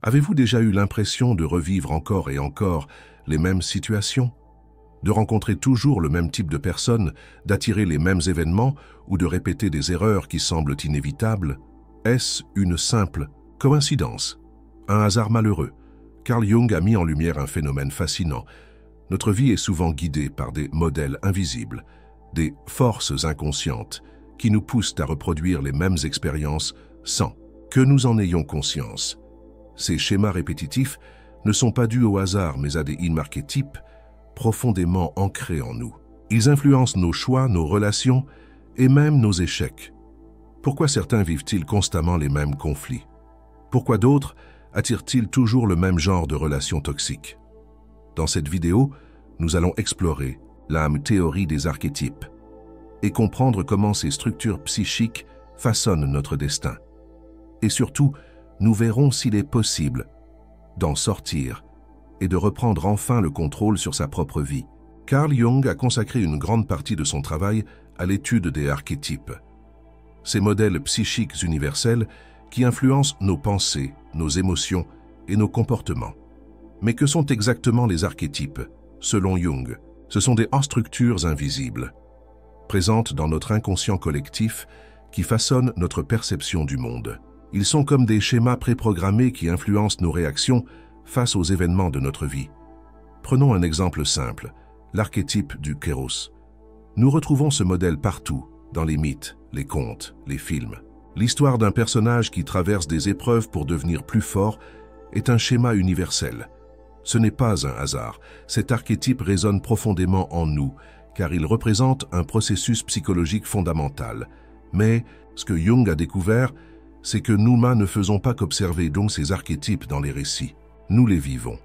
Avez-vous déjà eu l'impression de revivre encore et encore les mêmes situations? De rencontrer toujours le même type de personnes, d'attirer les mêmes événements ou de répéter des erreurs qui semblent inévitables? Est-ce une simple coïncidence? Un hasard malheureux? Carl Jung a mis en lumière un phénomène fascinant. Notre vie est souvent guidée par des modèles invisibles, des forces inconscientes qui nous poussent à reproduire les mêmes expériences sans que nous en ayons conscience. Ces schémas répétitifs ne sont pas dus au hasard mais à des archétypes profondément ancrés en nous. Ils influencent nos choix, nos relations et même nos échecs. Pourquoi certains vivent-ils constamment les mêmes conflits? Pourquoi d'autres attirent-ils toujours le même genre de relations toxiques? Dans cette vidéo, nous allons explorer la théorie des archétypes et comprendre comment ces structures psychiques façonnent notre destin. Et surtout, nous verrons s'il est possible d'en sortir et de reprendre enfin le contrôle sur sa propre vie. Carl Jung a consacré une grande partie de son travail à l'étude des archétypes. Ces modèles psychiques universels qui influencent nos pensées, nos émotions et nos comportements. Mais que sont exactement les archétypes? Selon Jung, ce sont des structures invisibles, présentes dans notre inconscient collectif qui façonnent notre perception du monde. Ils sont comme des schémas préprogrammés qui influencent nos réactions face aux événements de notre vie. Prenons un exemple simple, l'archétype du Kéros. Nous retrouvons ce modèle partout, dans les mythes, les contes, les films. L'histoire d'un personnage qui traverse des épreuves pour devenir plus fort est un schéma universel. Ce n'est pas un hasard, cet archétype résonne profondément en nous, car il représente un processus psychologique fondamental. Mais ce que Jung a découvert, c'est que nous humains ne faisons pas qu'observer donc ces archétypes dans les récits. Nous les vivons.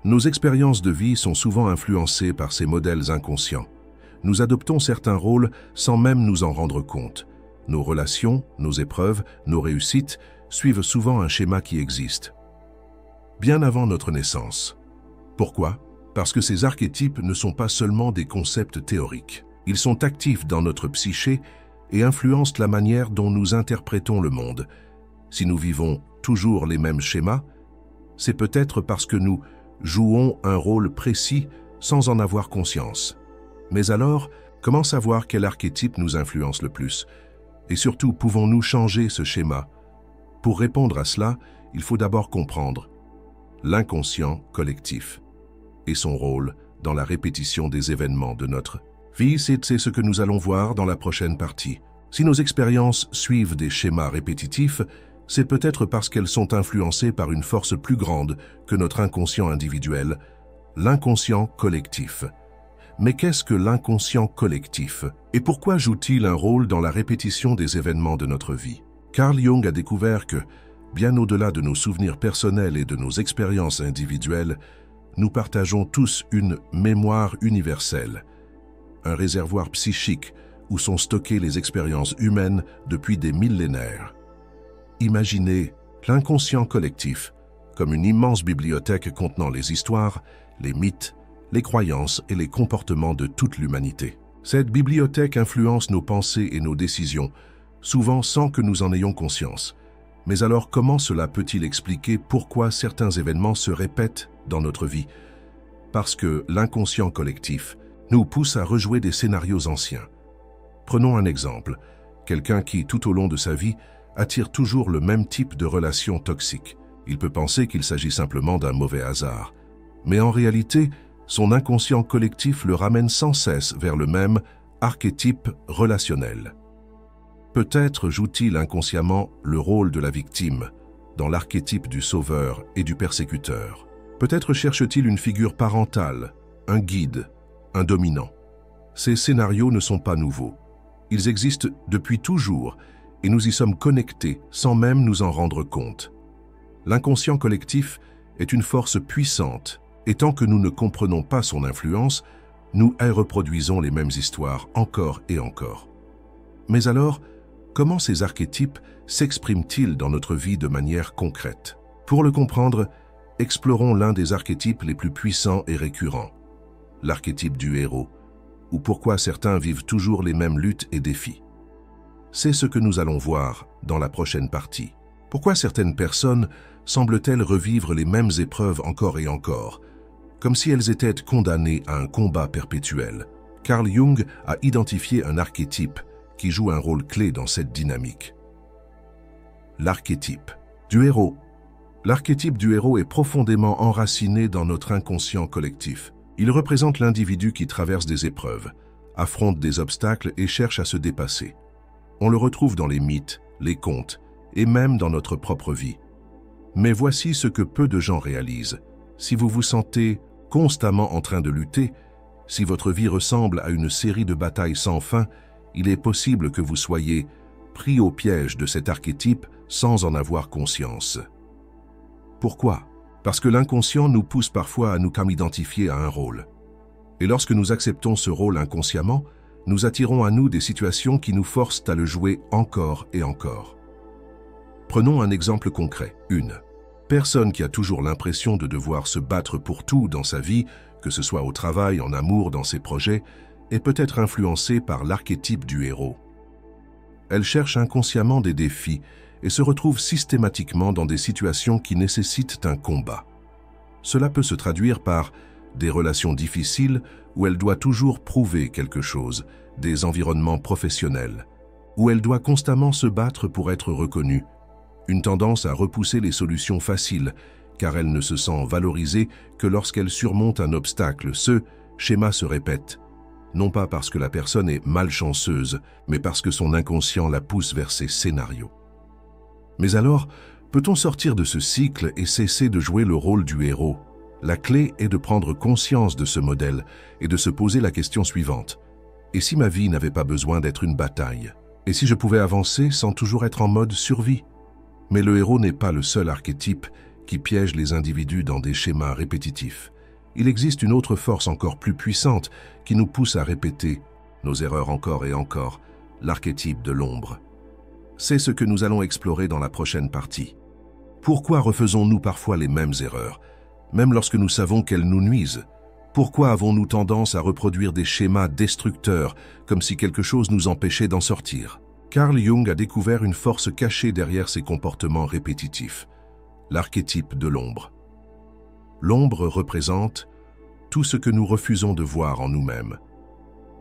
Nos expériences de vie sont souvent influencées par ces modèles inconscients. Nous adoptons certains rôles sans même nous en rendre compte. Nos relations, nos épreuves, nos réussites suivent souvent un schéma qui existe, bien avant notre naissance. Pourquoi? Parce que ces archétypes ne sont pas seulement des concepts théoriques. Ils sont actifs dans notre psyché et influencent la manière dont nous interprétons le monde. Si nous vivons toujours les mêmes schémas, c'est peut-être parce que nous jouons un rôle précis sans en avoir conscience. Mais alors, comment savoir quel archétype nous influence le plus? Et surtout, pouvons-nous changer ce schéma? Pour répondre à cela, il faut d'abord comprendre l'inconscient collectif et son rôle dans la répétition des événements de notre vie. C'est ce que nous allons voir dans la prochaine partie. Si nos expériences suivent des schémas répétitifs, c'est peut-être parce qu'elles sont influencées par une force plus grande que notre inconscient individuel, l'inconscient collectif. Mais qu'est-ce que l'inconscient collectif? Et pourquoi joue-t-il un rôle dans la répétition des événements de notre vie? Carl Jung a découvert que, bien au-delà de nos souvenirs personnels et de nos expériences individuelles, nous partageons tous une mémoire universelle, un réservoir psychique où sont stockées les expériences humaines depuis des millénaires. Imaginez l'inconscient collectif comme une immense bibliothèque contenant les histoires, les mythes, les croyances et les comportements de toute l'humanité. Cette bibliothèque influence nos pensées et nos décisions, souvent sans que nous en ayons conscience. Mais alors comment cela peut-il expliquer pourquoi certains événements se répètent dans notre vie? Parce que l'inconscient collectif nous pousse à rejouer des scénarios anciens. Prenons un exemple, quelqu'un qui, tout au long de sa vie, attire toujours le même type de relations toxiques. Il peut penser qu'il s'agit simplement d'un mauvais hasard. Mais en réalité, son inconscient collectif le ramène sans cesse vers le même archétype relationnel. Peut-être joue-t-il inconsciemment le rôle de la victime dans l'archétype du sauveur et du persécuteur. Peut-être cherche-t-il une figure parentale, un guide, un dominant. Ces scénarios ne sont pas nouveaux. Ils existent depuis toujours et nous y sommes connectés sans même nous en rendre compte. L'inconscient collectif est une force puissante et tant que nous ne comprenons pas son influence, nous reproduisons les mêmes histoires encore et encore. Mais alors, comment ces archétypes s'expriment-ils dans notre vie de manière concrète? Pour le comprendre, explorons l'un des archétypes les plus puissants et récurrents, l'archétype du héros, ou pourquoi certains vivent toujours les mêmes luttes et défis. C'est ce que nous allons voir dans la prochaine partie. Pourquoi certaines personnes semblent-elles revivre les mêmes épreuves encore et encore, comme si elles étaient condamnées à un combat perpétuel. Carl Jung a identifié un archétype qui joue un rôle clé dans cette dynamique. L'archétype du héros. L'archétype du héros est profondément enraciné dans notre inconscient collectif. Il représente l'individu qui traverse des épreuves, affronte des obstacles et cherche à se dépasser. On le retrouve dans les mythes, les contes et même dans notre propre vie. Mais voici ce que peu de gens réalisent. Si vous vous sentez constamment en train de lutter, si votre vie ressemble à une série de batailles sans fin, il est possible que vous soyez pris au piège de cet archétype sans en avoir conscience. Pourquoi? Parce que l'inconscient nous pousse parfois à nous identifier à un rôle. Et lorsque nous acceptons ce rôle inconsciemment, nous attirons à nous des situations qui nous forcent à le jouer encore et encore. Prenons un exemple concret. Une personne qui a toujours l'impression de devoir se battre pour tout dans sa vie, que ce soit au travail, en amour, dans ses projets, est peut-être influencée par l'archétype du héros. Elle cherche inconsciemment des défis et se retrouve systématiquement dans des situations qui nécessitent un combat. Cela peut se traduire par des relations difficiles où elle doit toujours prouver quelque chose, des environnements professionnels, où elle doit constamment se battre pour être reconnue, une tendance à repousser les solutions faciles, car elle ne se sent valorisée que lorsqu'elle surmonte un obstacle. Ce schéma se répète, non pas parce que la personne est malchanceuse, mais parce que son inconscient la pousse vers ces scénarios. Mais alors, peut-on sortir de ce cycle et cesser de jouer le rôle du héros? La clé est de prendre conscience de ce modèle et de se poser la question suivante. Et si ma vie n'avait pas besoin d'être une bataille? Et si je pouvais avancer sans toujours être en mode survie? Mais le héros n'est pas le seul archétype qui piège les individus dans des schémas répétitifs. Il existe une autre force encore plus puissante qui nous pousse à répéter nos erreurs encore et encore, l'archétype de l'ombre. C'est ce que nous allons explorer dans la prochaine partie. Pourquoi refaisons-nous parfois les mêmes erreurs, même lorsque nous savons qu'elles nous nuisent? Pourquoi avons-nous tendance à reproduire des schémas destructeurs, comme si quelque chose nous empêchait d'en sortir? Carl Jung a découvert une force cachée derrière ces comportements répétitifs, l'archétype de l'ombre. L'ombre représente tout ce que nous refusons de voir en nous-mêmes,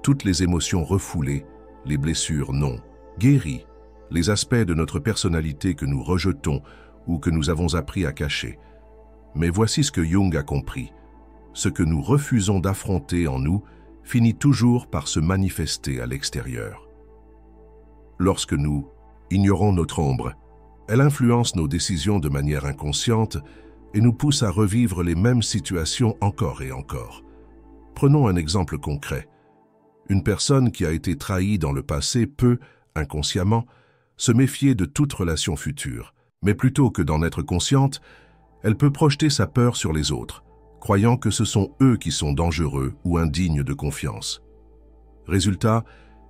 toutes les émotions refoulées, les blessures non guéries, les aspects de notre personnalité que nous rejetons ou que nous avons appris à cacher. Mais voici ce que Jung a compris. Ce que nous refusons d'affronter en nous finit toujours par se manifester à l'extérieur. Lorsque nous ignorons notre ombre, elle influence nos décisions de manière inconsciente et nous pousse à revivre les mêmes situations encore et encore. Prenons un exemple concret. Une personne qui a été trahie dans le passé peut, inconsciemment, se méfier de toute relation future, mais plutôt que d'en être consciente, elle peut projeter sa peur sur les autres, croyant que ce sont eux qui sont dangereux ou indignes de confiance. Résultat,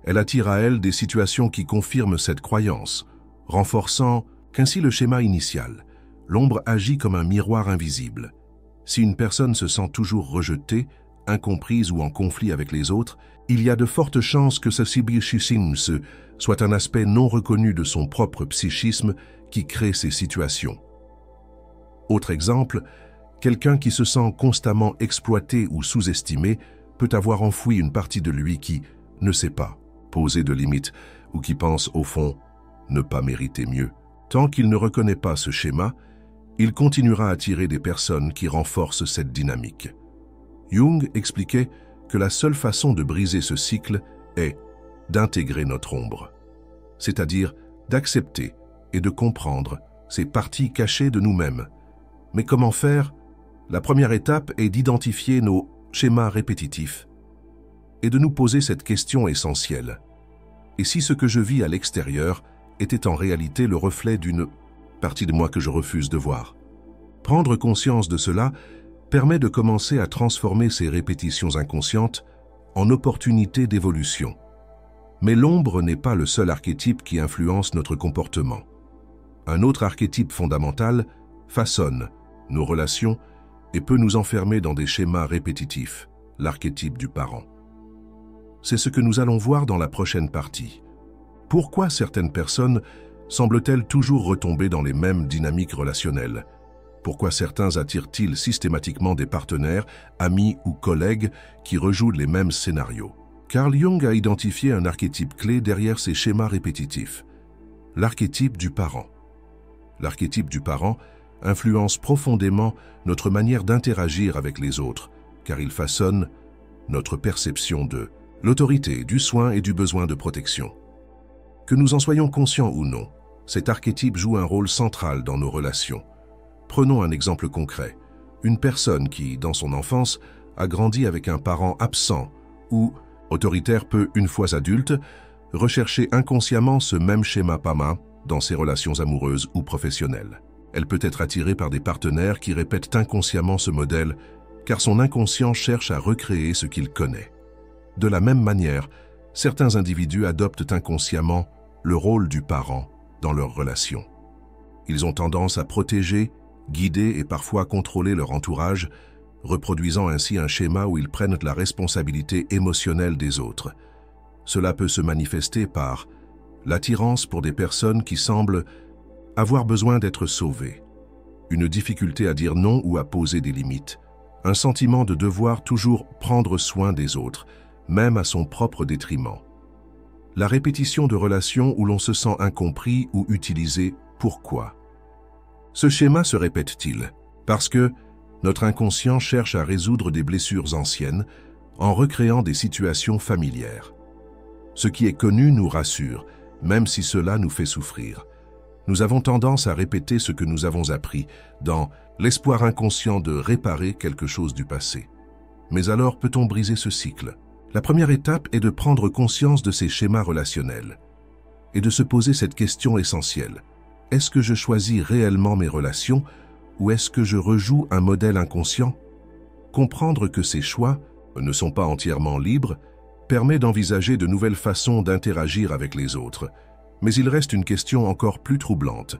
elle attire à elle des situations qui confirment cette croyance, renforçant qu'ainsi le schéma initial, l'ombre agit comme un miroir invisible. Si une personne se sent toujours rejetée, incomprise ou en conflit avec les autres, il y a de fortes chances que ce psychisme soit un aspect non reconnu de son propre psychisme qui crée ces situations. Autre exemple, quelqu'un qui se sent constamment exploité ou sous-estimé peut avoir enfoui une partie de lui qui ne sait pas poser de limites ou qui pense au fond ne pas mériter mieux. Tant qu'il ne reconnaît pas ce schéma, il continuera à attirer des personnes qui renforcent cette dynamique. Jung expliquait que la seule façon de briser ce cycle est d'intégrer notre ombre, c'est-à-dire d'accepter et de comprendre ces parties cachées de nous-mêmes. Mais comment faire? La première étape est d'identifier nos schémas répétitifs et de nous poser cette question essentielle. Et si ce que je vis à l'extérieur était en réalité le reflet d'une partie de moi que je refuse de voir? Prendre conscience de cela permet de commencer à transformer ces répétitions inconscientes en opportunités d'évolution. Mais l'ombre n'est pas le seul archétype qui influence notre comportement. Un autre archétype fondamental façonne nos relations et peut nous enfermer dans des schémas répétitifs, l'archétype du parent. C'est ce que nous allons voir dans la prochaine partie. Pourquoi certaines personnes semblent-elles toujours retomber dans les mêmes dynamiques relationnelles, Pourquoi certains attirent-ils systématiquement des partenaires, amis ou collègues qui rejouent les mêmes scénarios? Carl Jung a identifié un archétype clé derrière ces schémas répétitifs. L'archétype du parent. L'archétype du parent influence profondément notre manière d'interagir avec les autres, car il façonne notre perception de l'autorité, du soin et du besoin de protection. Que nous en soyons conscients ou non, cet archétype joue un rôle central dans nos relations. Prenons un exemple concret. Une personne qui, dans son enfance, a grandi avec un parent absent ou autoritaire peut, une fois adulte, rechercher inconsciemment ce même schéma PAMA dans ses relations amoureuses ou professionnelles. Elle peut être attirée par des partenaires qui répètent inconsciemment ce modèle, car son inconscient cherche à recréer ce qu'il connaît. De la même manière, certains individus adoptent inconsciemment le rôle du parent dans leurs relations. Ils ont tendance à protéger, guider et parfois contrôler leur entourage, reproduisant ainsi un schéma où ils prennent la responsabilité émotionnelle des autres. Cela peut se manifester par l'attirance pour des personnes qui semblent avoir besoin d'être sauvées, une difficulté à dire non ou à poser des limites, un sentiment de devoir toujours prendre soin des autres, même à son propre détriment. La répétition de relations où l'on se sent incompris ou utilisé. Pourquoi? Ce schéma se répète-t-il? Parce que notre inconscient cherche à résoudre des blessures anciennes en recréant des situations familières. Ce qui est connu nous rassure, même si cela nous fait souffrir. Nous avons tendance à répéter ce que nous avons appris, dans l'espoir inconscient de réparer quelque chose du passé. Mais alors peut-on briser ce cycle? La première étape est de prendre conscience de ces schémas relationnels et de se poser cette question essentielle. Est-ce que je choisis réellement mes relations ou est-ce que je rejoue un modèle inconscient? Comprendre que ces choix ne sont pas entièrement libres permet d'envisager de nouvelles façons d'interagir avec les autres. Mais il reste une question encore plus troublante.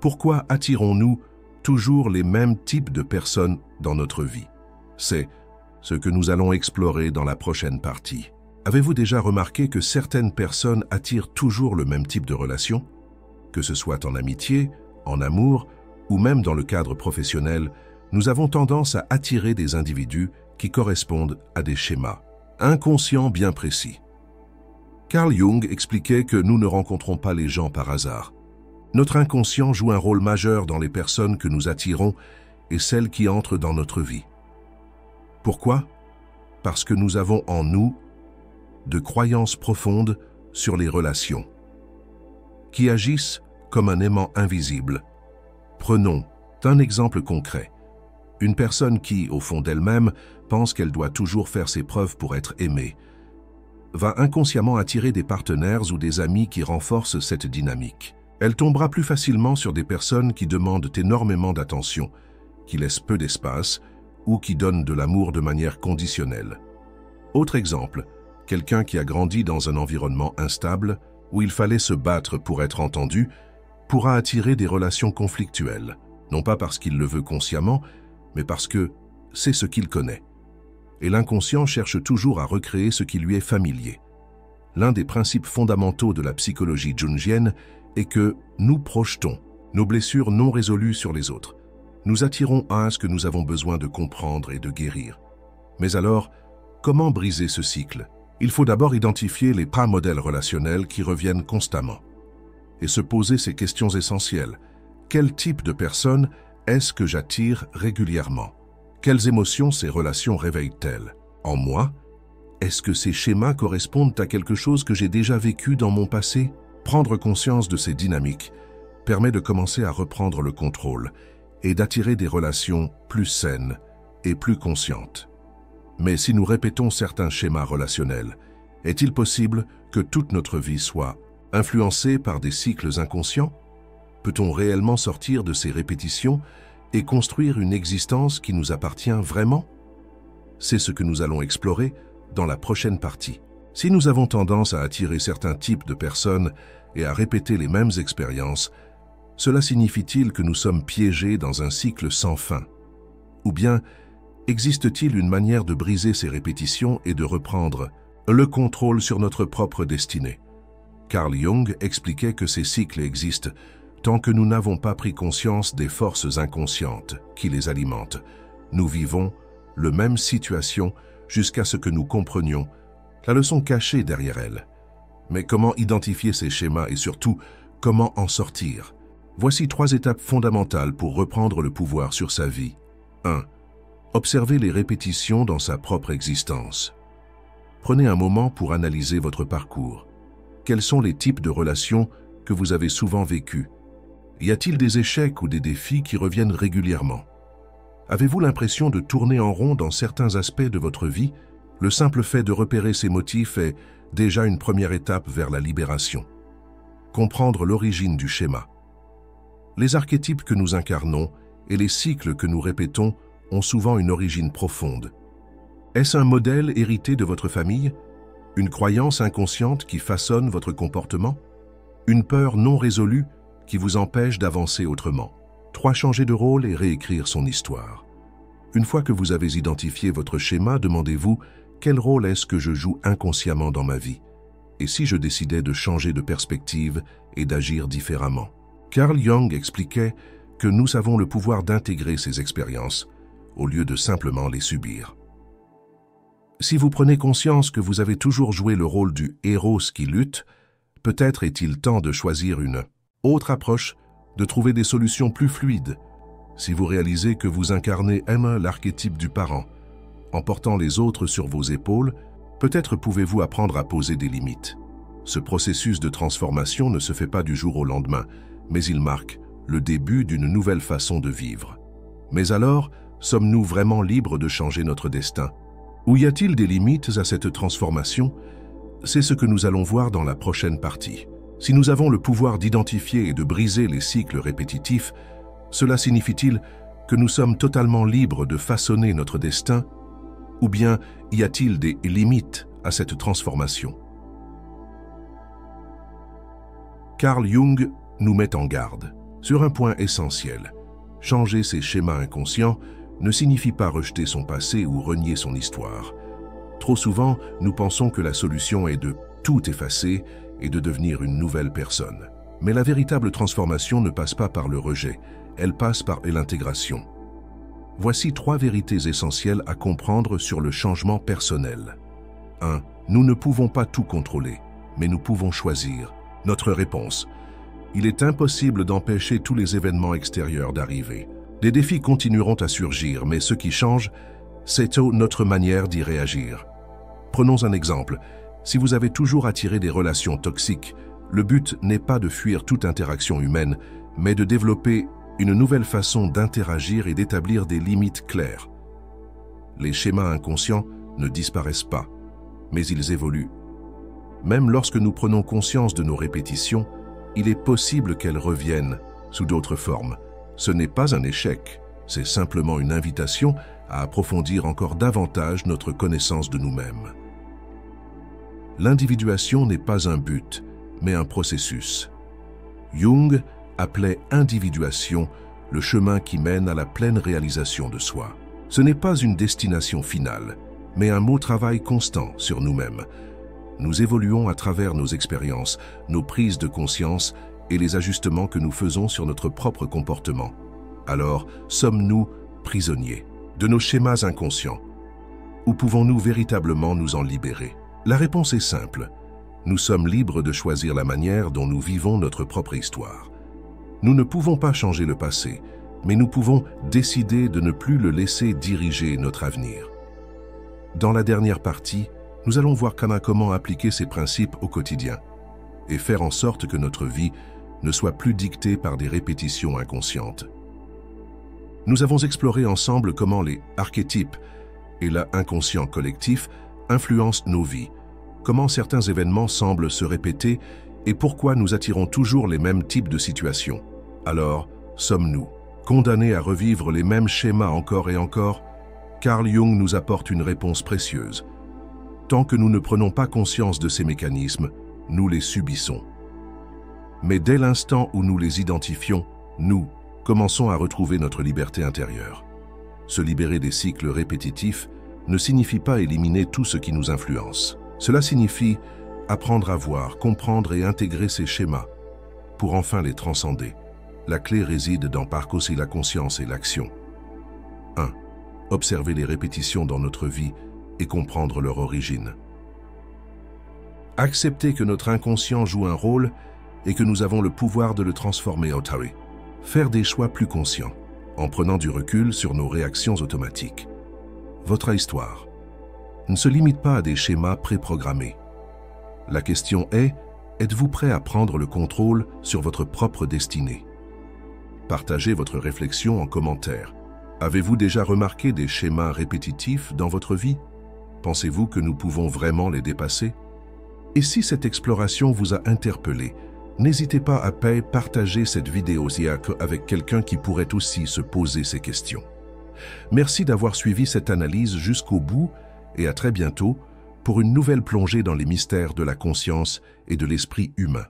Pourquoi attirons-nous toujours les mêmes types de personnes dans notre vie? C'est ce que nous allons explorer dans la prochaine partie. Avez-vous déjà remarqué que certaines personnes attirent toujours le même type de relation? Que ce soit en amitié, en amour ou même dans le cadre professionnel, nous avons tendance à attirer des individus qui correspondent à des schémas inconscients bien précis. Carl Jung expliquait que nous ne rencontrons pas les gens par hasard. Notre inconscient joue un rôle majeur dans les personnes que nous attirons et celles qui entrent dans notre vie. Pourquoi? Parce que nous avons en nous de croyances profondes sur les relations, qui agissent comme un aimant invisible. Prenons un exemple concret. Une personne qui, au fond d'elle-même, pense qu'elle doit toujours faire ses preuves pour être aimée, va inconsciemment attirer des partenaires ou des amis qui renforcent cette dynamique. Elle tombera plus facilement sur des personnes qui demandent énormément d'attention, qui laissent peu d'espace ou qui donnent de l'amour de manière conditionnelle. Autre exemple, quelqu'un qui a grandi dans un environnement instable, où il fallait se battre pour être entendu, pourra attirer des relations conflictuelles, non pas parce qu'il le veut consciemment, mais parce que c'est ce qu'il connaît. Et l'inconscient cherche toujours à recréer ce qui lui est familier. L'un des principes fondamentaux de la psychologie jungienne est que nous projetons nos blessures non résolues sur les autres. Nous attirons à ce que nous avons besoin de comprendre et de guérir. Mais alors, comment briser ce cycle? Il faut d'abord identifier les modèles relationnels qui reviennent constamment et se poser ces questions essentielles. Quel type de personne est-ce que j'attire régulièrement? Quelles émotions ces relations réveillent-elles en moi? Est-ce que ces schémas correspondent à quelque chose que j'ai déjà vécu dans mon passé? Prendre conscience de ces dynamiques permet de commencer à reprendre le contrôle et d'attirer des relations plus saines et plus conscientes. Mais si nous répétons certains schémas relationnels, est-il possible que toute notre vie soit influencée par des cycles inconscients? Peut-on réellement sortir de ces répétitions et construire une existence qui nous appartient vraiment? C'est ce que nous allons explorer dans la prochaine partie. Si nous avons tendance à attirer certains types de personnes et à répéter les mêmes expériences, cela signifie-t-il que nous sommes piégés dans un cycle sans fin? Ou bien, existe-t-il une manière de briser ces répétitions et de reprendre le contrôle sur notre propre destinée? Carl Jung expliquait que ces cycles existent Tant que nous n'avons pas pris conscience des forces inconscientes qui les alimentent, nous vivons la même situation jusqu'à ce que nous comprenions la leçon cachée derrière elle. Mais comment identifier ces schémas et surtout, comment en sortir? Voici 3 étapes fondamentales pour reprendre le pouvoir sur sa vie. 1. Observez les répétitions dans sa propre existence. Prenez un moment pour analyser votre parcours. Quels sont les types de relations que vous avez souvent vécues? Y a-t-il des échecs ou des défis qui reviennent régulièrement? Avez-vous l'impression de tourner en rond dans certains aspects de votre vie? Le simple fait de repérer ces motifs est déjà une première étape vers la libération. Comprendre l'origine du schéma. Les archétypes que nous incarnons et les cycles que nous répétons ont souvent une origine profonde. Est-ce un modèle hérité de votre famille? Une croyance inconsciente qui façonne votre comportement? Une peur non résolue qui vous empêche d'avancer autrement? 3. Changer de rôle et réécrire son histoire. Une fois que vous avez identifié votre schéma, demandez-vous quel rôle est-ce que je joue inconsciemment dans ma vie? Et si je décidais de changer de perspective et d'agir différemment? Carl Jung expliquait que nous avons le pouvoir d'intégrer ces expériences au lieu de simplement les subir. Si vous prenez conscience que vous avez toujours joué le rôle du héros qui lutte, peut-être est-il temps de choisir une autre approche, de trouver des solutions plus fluides. Si vous réalisez que vous incarnez l'archétype du parent, en portant les autres sur vos épaules, peut-être pouvez-vous apprendre à poser des limites. Ce processus de transformation ne se fait pas du jour au lendemain, mais il marque le début d'une nouvelle façon de vivre. Mais alors, sommes-nous vraiment libres de changer notre destin? Ou y a-t-il des limites à cette transformation? C'est ce que nous allons voir dans la prochaine partie. Si nous avons le pouvoir d'identifier et de briser les cycles répétitifs, cela signifie-t-il que nous sommes totalement libres de façonner notre destin? Ou bien y a-t-il des limites à cette transformation? Carl Jung nous met en garde sur un point essentiel. Changer ses schémas inconscients ne signifie pas rejeter son passé ou renier son histoire. Trop souvent, nous pensons que la solution est de tout effacer et de devenir une nouvelle personne. Mais la véritable transformation ne passe pas par le rejet, elle passe par l'intégration. Voici 3 vérités essentielles à comprendre sur le changement personnel. 1. Nous ne pouvons pas tout contrôler, mais nous pouvons choisir notre réponse. Il est impossible d'empêcher tous les événements extérieurs d'arriver. Des défis continueront à surgir, mais ce qui change, c'est notre manière d'y réagir. Prenons un exemple. Si vous avez toujours attiré des relations toxiques, le but n'est pas de fuir toute interaction humaine, mais de développer une nouvelle façon d'interagir et d'établir des limites claires. Les schémas inconscients ne disparaissent pas, mais ils évoluent. Même lorsque nous prenons conscience de nos répétitions, il est possible qu'elles reviennent sous d'autres formes. Ce n'est pas un échec, c'est simplement une invitation à approfondir encore davantage notre connaissance de nous-mêmes. L'individuation n'est pas un but, mais un processus. Jung appelait individuation le chemin qui mène à la pleine réalisation de soi. Ce n'est pas une destination finale, mais un travail constant sur nous-mêmes. Nous évoluons à travers nos expériences, nos prises de conscience et les ajustements que nous faisons sur notre propre comportement. Alors, sommes-nous prisonniers de nos schémas inconscients? Ou pouvons-nous véritablement nous en libérer? La réponse est simple. Nous sommes libres de choisir la manière dont nous vivons notre propre histoire. Nous ne pouvons pas changer le passé, mais nous pouvons décider de ne plus le laisser diriger notre avenir. Dans la dernière partie, nous allons voir comment appliquer ces principes au quotidien et faire en sorte que notre vie ne soit plus dictée par des répétitions inconscientes. Nous avons exploré ensemble comment les archétypes et l'inconscient collectif influencent nos vies, comment certains événements semblent se répéter et pourquoi nous attirons toujours les mêmes types de situations. Alors, sommes-nous condamnés à revivre les mêmes schémas encore et encore? Carl Jung nous apporte une réponse précieuse. Tant que nous ne prenons pas conscience de ces mécanismes, nous les subissons. Mais dès l'instant où nous les identifions, nous commençons à retrouver notre liberté intérieure. Se libérer des cycles répétitifs ne signifie pas éliminer tout ce qui nous influence. Cela signifie apprendre à voir, comprendre et intégrer ces schémas pour enfin les transcender. La clé réside dans aussi la conscience et l'action. 1. Observer les répétitions dans notre vie et comprendre leur origine. Accepter que notre inconscient joue un rôle et que nous avons le pouvoir de le transformer en Otari. Faire des choix plus conscients, en prenant du recul sur nos réactions automatiques. Votre histoire ne se limite pas à des schémas préprogrammés. La question est, êtes-vous prêt à prendre le contrôle sur votre propre destinée? Partagez votre réflexion en commentaire. Avez-vous déjà remarqué des schémas répétitifs dans votre vie? Pensez-vous que nous pouvons vraiment les dépasser? Et si cette exploration vous a interpellé, n'hésitez pas à partager cette vidéo avec quelqu'un qui pourrait aussi se poser ces questions. Merci d'avoir suivi cette analyse jusqu'au bout et à très bientôt pour une nouvelle plongée dans les mystères de la conscience et de l'esprit humain.